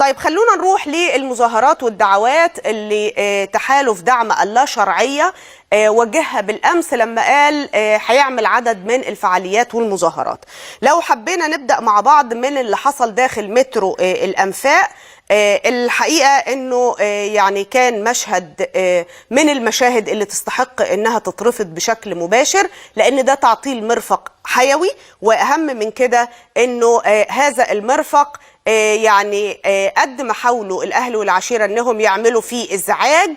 طيب خلونا نروح للمظاهرات والدعوات اللي تحالف دعم اللا شرعية وجهها بالأمس لما قال هيعمل عدد من الفعاليات والمظاهرات. لو حبينا نبدأ مع بعض من اللي حصل داخل مترو الأنفاق، الحقيقة أنه يعني كان مشهد من المشاهد اللي تستحق أنها تترفض بشكل مباشر، لأن ده تعطيل مرفق حيوي، وأهم من كده أنه هذا المرفق يعني قد ما حاولوا الأهل والعشيرة أنهم يعملوا فيه إزعاج،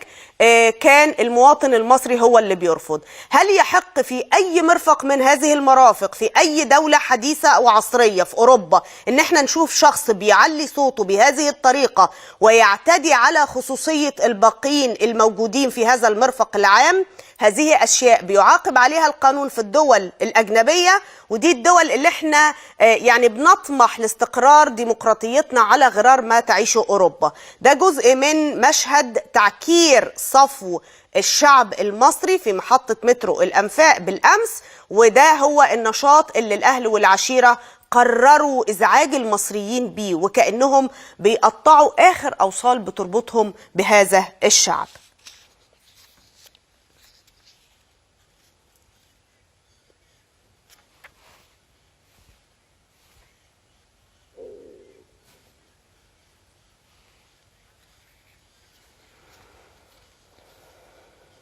كان المواطن المصري هو اللي بيرفض. هل يحق في أي مرفق من هذه المرافق في أي دولة حديثة أو عصرية في أوروبا إن احنا نشوف شخص بيعلي صوته بهذه الطريقة ويعتدي على خصوصية الباقين الموجودين في هذا المرفق العام؟ هذه أشياء بيعاقب عليها القانون في الدول الأجنبية، ودي الدول اللي احنا يعني بنطمح لاستقرار ديمقراطيتنا على غرار ما تعيشه أوروبا. ده جزء من مشهد تعكير صفو الشعب المصري في محطة مترو الأنفاق بالأمس، وده هو النشاط اللي الأهل والعشيرة قرروا إزعاج المصريين بيه، وكأنهم بيقطعوا آخر أوصال بتربطهم بهذا الشعب.